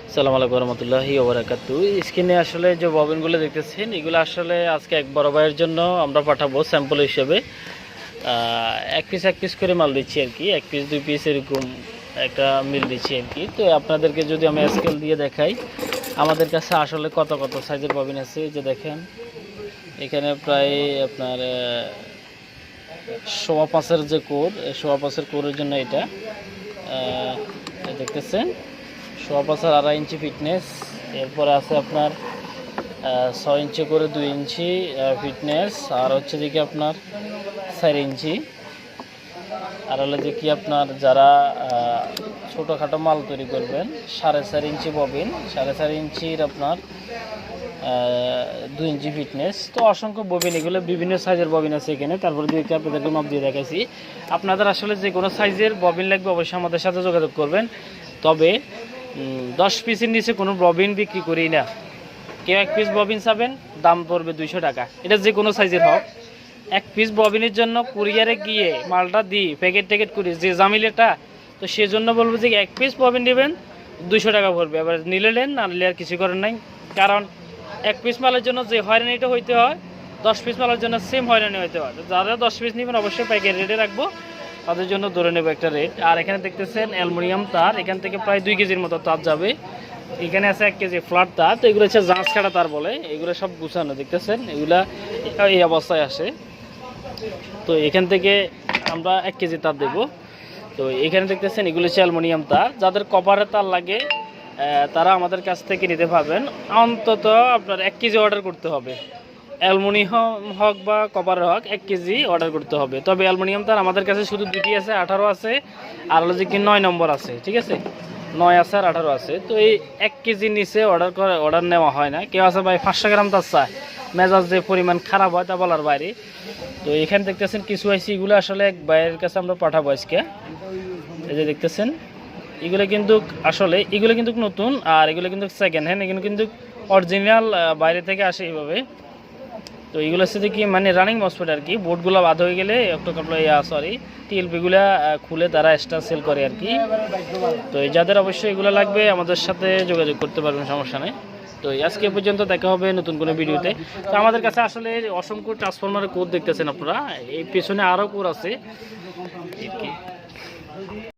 আসসালামু আলাইকুম রহমতুল্লাহি ওয়া বারাকাতু। স্ক্রিনে আসলে যে ববিনগুলো দেখতেছেন এগুলো আসলে আজকে এক বড় ভাইয়ের জন্য আমরা পাঠাবো স্যাম্পল হিসেবে। এক পিস করে মাল দিচ্ছি আর কি, এক পিস দুই পিস এরকম একটা মিল দিচ্ছি আর কি। তো আপনাদেরকে যদি আমি স্কেল দিয়ে দেখাই আমাদের কাছে আসলে কত কত সাইজের ববিন আছে, যে দেখেন এখানে প্রায় আপনার 5.25 যে কোর, 5.25 কোরের জন্য এটা দেখতেছেন 5.25 2.5 ইঞ্চি ফিটনেস। এরপরে আছে আপনার 6 ইঞ্চি করে 2 ইঞ্চি ফিটনেস, আর হচ্ছে যে কি আপনার 4 ইঞ্চি। আর হলে যে কি আপনার যারা ছোটোখাটো মাল তৈরি করবেন 4.5 ইঞ্চি ববিন, 4.5 ইঞ্চির আপনার 2 ইঞ্চি ফিটনেস। তো অসংখ্য ববিন, এগুলো বিভিন্ন সাইজের ববিন আছে এখানে। তারপরে দুইটা আপনাদেরকে মাপ দিয়ে দেখাইছি। আপনাদের আসলে যে কোনো সাইজের ববিন লাগবে অবশ্যই আমাদের সাথে যোগাযোগ করবেন। তবে 10 পিসের নিচে কোনো ববিন বিক্রি করি না। কেউ 1 পিস ববিন চাবেন, দাম পড়বে 200 টাকা। এটা যে কোনো সাইজের হোক, 1 পিস ববিনের জন্য কুরিয়ারে গিয়ে মালটা দিই প্যাকেট করি যে জামিলেটা, তো সেজন্য বলবো যে 1 পিস ববিন নেবেন 200 টাকা পড়বে। এবার নিলে নেন, না নিলে আর কিছু করার নাই। কারণ 1 পিস মালের জন্য যে হয়রানিটা হইতে হয় 10 পিস মালের জন্য সেম হয়রানি হইতে হয়। যারা 10 পিস নেবেন অবশ্যই পাইকারি রেটে রাখবো, তাদের জন্য ধরে নেব একটা রেট। আর এখানে দেখতেছেন অ্যালুমিনিয়াম তার, এখান থেকে প্রায় 2 কেজির মতো তার যাবে। এখানে আছে 1 কেজি ফ্ল্যাট তার, তো এগুলো হচ্ছে জাঁচ কাটা তার বলে। এগুলো সব গুছানো দেখতেছেন, এগুলা এই অবস্থায় আসে। তো এখান থেকে আমরা 1 কেজি তার দেব। তো এখানে দেখতেছেন এগুলো হচ্ছে অ্যালুমিনিয়াম তার। যাদের কপারের তার লাগে তারা আমাদের কাছ থেকে নিতে পারবেন। অন্তত আপনার 1 কেজি অর্ডার করতে হবে, অ্যালুমিনিয়াম হোক বা কপারের হোক 1 কেজি অর্ডার করতে হবে। তবে অ্যালুমিনিয়াম তার আমাদের কাছে শুধু দুটি আছে, 18 আছে, আর হলো যে কি 9 নম্বর আছে, ঠিক আছে, 9 আছে আর 18 আছে। তো এই 1 কেজির নিচে অর্ডার নেওয়া হয় না। কেউ আছে ভাই 500 গ্রাম তার চায়, মেজাজ যে পরিমাণ খারাপ হয় তা বলার বাইরে। তো এখানে দেখতেছেন কিছু আইসি, এগুলো আসলে এক ভাইয়ের কাছে আমরা পাঠাবো আজকে। এই যে দেখতেছেন এগুলো কিন্তু আসলে এগুলো কিন্তু নতুন, আর এগুলো কিন্তু সেকেন্ড হ্যান্ড, এগুলো কিন্তু অরিজিনাল বাইরে থেকে আসে এইভাবে। তো এগুলো হচ্ছে কি মানে রানিং মসফেট আর কি। বোর্ডগুলো বাদ হয়ে গেলে একটু টিএলপিগুলো খুলে তারা এক্সট্রা সেল করে আর কি। তো যাদের অবশ্যই এগুলো লাগবে আমাদের সাথে যোগাযোগ করতে পারবেন, সমস্যা নেই। তো আজকে পর্যন্ত দেখা হবে নতুন কোনো ভিডিওতে। তো আমাদের কাছে আসলে অসংখ্য ট্রান্সফরমারের কোড দেখতেছেন আপনারা, এই পেছনে আরও কোড আছে।